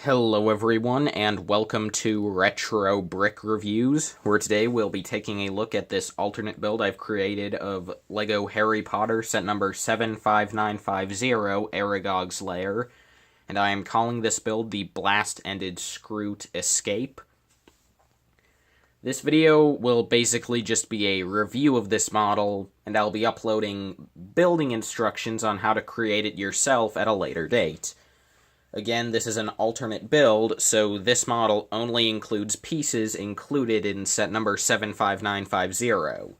Hello everyone, and welcome to Retro Brick Reviews, where today we'll be taking a look at this alternate build I've created of LEGO Harry Potter set number 75950, Aragog's Lair, and I am calling this build the Blast-Ended Skrewt Escape. This video will basically just be a review of this model, and I'll be uploading building instructions on how to create it yourself at a later date. Again, this is an alternate build, so this model only includes pieces included in set number 75950.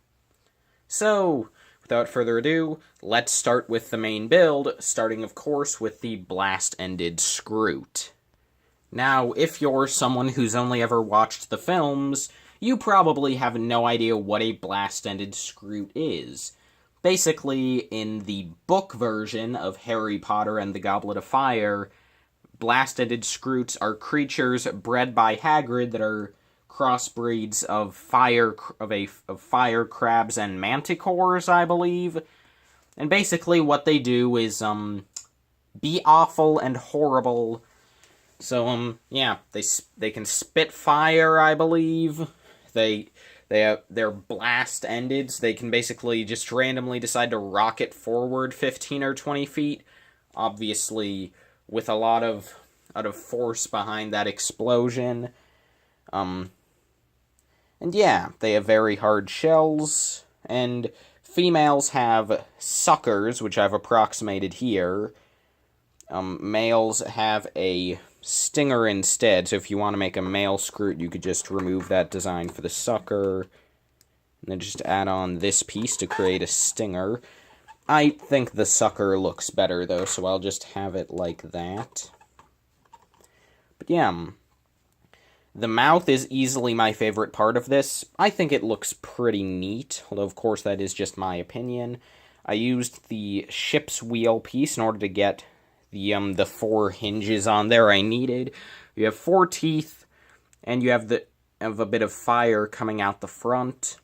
So, without further ado, let's start with the main build, starting of course with the Blast-Ended Skrewt. Now, if you're someone who's only ever watched the films, you probably have no idea what a Blast-Ended Skrewt is. Basically, in the book version of Harry Potter and the Goblet of Fire, Blast-Ended Skrewts are creatures bred by Hagrid that are crossbreeds of fire crabs and manticores, I believe. And basically what they do is be awful and horrible. So yeah, they can spit fire, I believe. They're blast-ended, so they can basically just randomly decide to rocket forward 15 or 20 feet. Obviously, with a lot of force behind that explosion. And yeah, they have very hard shells, and females have suckers, which I've approximated here. Males have a stinger instead, so if you want to make a male Skrewt, you could just remove that design for the sucker, and then just add on this piece to create a stinger. I think the sucker looks better, though, so I'll just have it like that. But yeah, the mouth is easily my favorite part of this. I think it looks pretty neat, although of course that is just my opinion. I used the ship's wheel piece in order to get the 4 hinges on there I needed. You have 4 teeth, and you have a bit of fire coming out the front.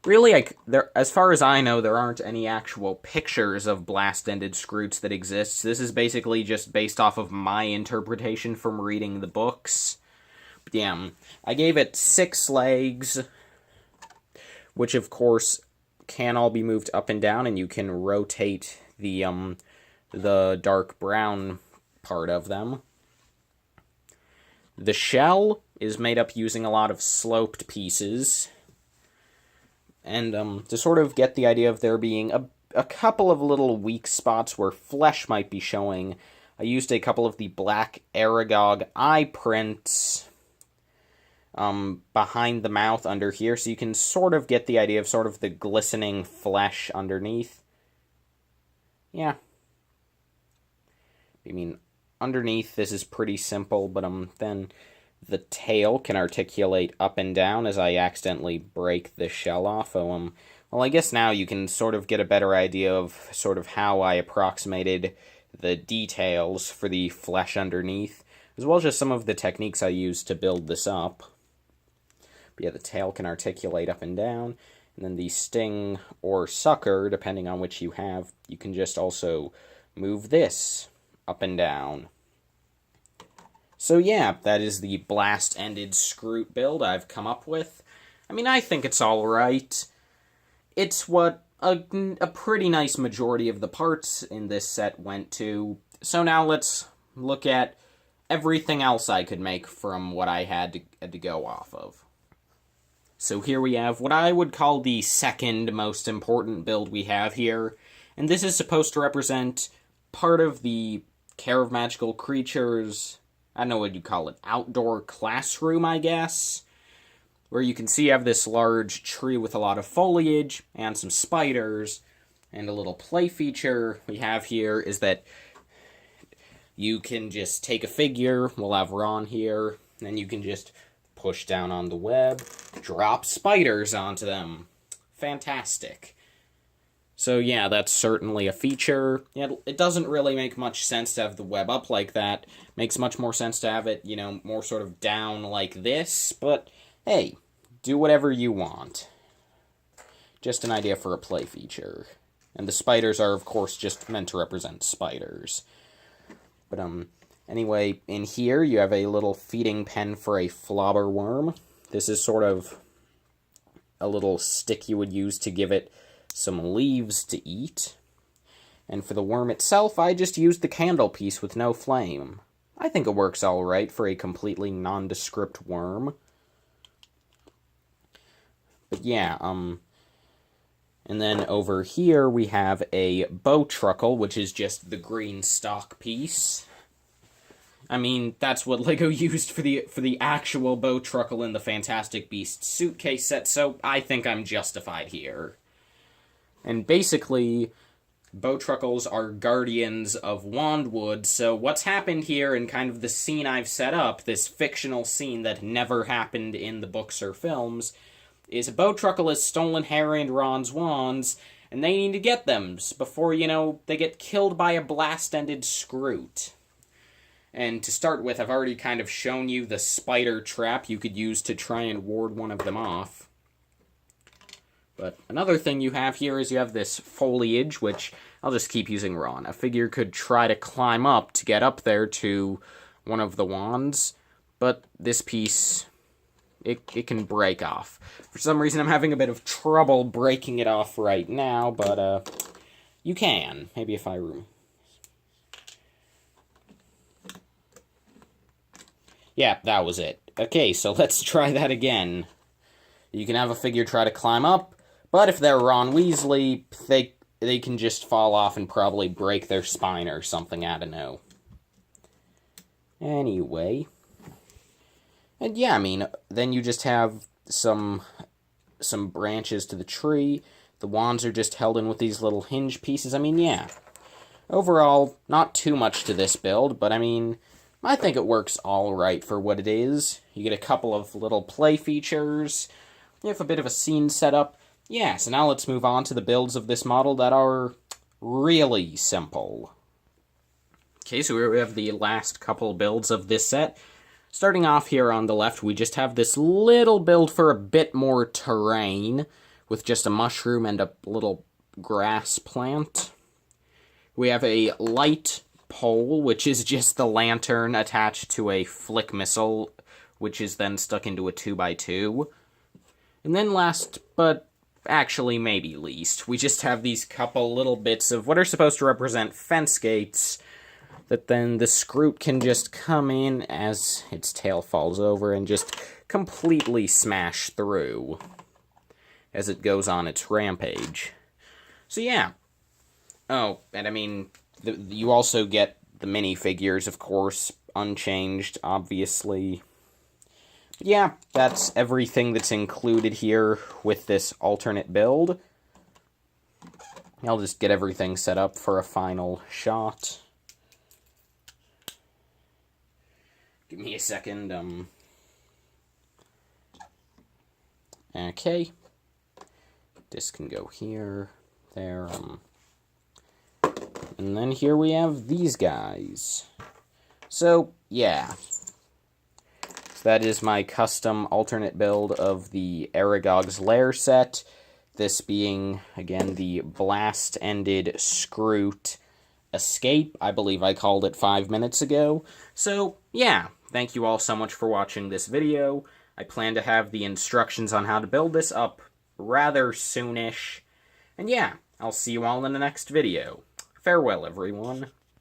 Really, as far as I know, there aren't any actual pictures of Blast-Ended Skrewts that exist. This is basically just based off of my interpretation from reading the books. But yeah, I gave it 6 legs, which of course can all be moved up and down, and you can rotate the dark brown part of them. The shell is made up using a lot of sloped pieces. And to sort of get the idea of there being a couple of little weak spots where flesh might be showing, I used a couple of the black Aragog eye prints behind the mouth under here, so you can sort of get the idea of sort of the glistening flesh underneath. Yeah. I mean, underneath this is pretty simple, but then the tail can articulate up and down as I accidentally break the shell off. Well, I guess now you can sort of get a better idea of sort of how I approximated the details for the flesh underneath, as well as just some of the techniques I used to build this up. But yeah, the tail can articulate up and down, and then the sting or sucker, depending on which you have, you can just also move this up and down. So yeah, that is the Blast-Ended Skrewt build I've come up with. I mean, I think it's alright. It's what a pretty nice majority of the parts in this set went to. So now let's look at everything else I could make from what I had to go off of. So here we have what I would call the second most important build we have here. And this is supposed to represent part of the Care of Magical Creatures, I don't know what you call it, outdoor classroom, I guess, where you can see you have this large tree with a lot of foliage and some spiders, and a little play feature we have here is that you can just take a figure, we'll have Ron here, and you can just push down on the web, drop spiders onto them. Fantastic. So yeah, that's certainly a feature. Yeah, it doesn't really make much sense to have the web up like that. Makes much more sense to have it, more sort of down like this. But hey, do whatever you want. Just an idea for a play feature. And the spiders are, of course, just meant to represent spiders. But, Anyway, in here you have a little feeding pen for a flobber worm. This is sort of a little stick you would use to give it some leaves to eat. And for the worm itself, I just used the candle piece with no flame. I think it works alright for a completely nondescript worm. But yeah, and then over here we have a bowtruckle, which is just the green stock piece. I mean, that's what LEGO used for the actual bowtruckle in the Fantastic Beasts suitcase set, so I think I'm justified here. And basically, bowtruckles are guardians of Wandwood, so what's happened here in kind of the scene I've set up, this fictional scene that never happened in the books or films, is a bowtruckle has stolen Harry and Ron's wands, and they need to get them before, they get killed by a blast-ended Skrewt. And to start with, I've already kind of shown you the spider trap you could use to try and ward one of them off. But another thing you have here is you have this foliage, which I'll just keep using Ron. A figure could try to climb up to get up there to one of the wands, but this piece, it can break off. For some reason, I'm having a bit of trouble breaking it off right now, but you can. Maybe if I room. Yeah, that was it. Okay, so let's try that again. You can have a figure try to climb up, but if they're Ron Weasley, they can just fall off and probably break their spine or something, I don't know. Anyway. And yeah, I mean, then you just have some branches to the tree. The wands are just held in with these little hinge pieces. I mean, yeah. Overall, not too much to this build, but I mean, I think it works alright for what it is. You get a couple of little play features. You have a bit of a scene set up. Yeah, so now let's move on to the builds of this model that are really simple. Okay, so we have the last couple builds of this set. Starting off here on the left, we just have this little build for a bit more terrain, with just a mushroom and a little grass plant. We have a light pole, which is just the lantern attached to a flick missile, which is then stuck into a 2x2. And then last, but actually maybe least, we just have these couple little bits of what are supposed to represent fence gates that then the Skrewt can just come in as its tail falls over and just completely smash through as it goes on its rampage. So yeah. Oh, and I mean, you also get the minifigures, of course, unchanged, obviously. But yeah, that's everything that's included here with this alternate build. I'll just get everything set up for a final shot. Give me a second, Okay. This can go here, there, and then here we have these guys. So, yeah. So that is my custom alternate build of the Aragog's Lair set. This being, again, the blast-ended Skrewt Escape. I believe I called it 5 minutes ago. So, yeah. Thank you all so much for watching this video. I plan to have the instructions on how to build this up rather soonish. And yeah, I'll see you all in the next video. Farewell, everyone.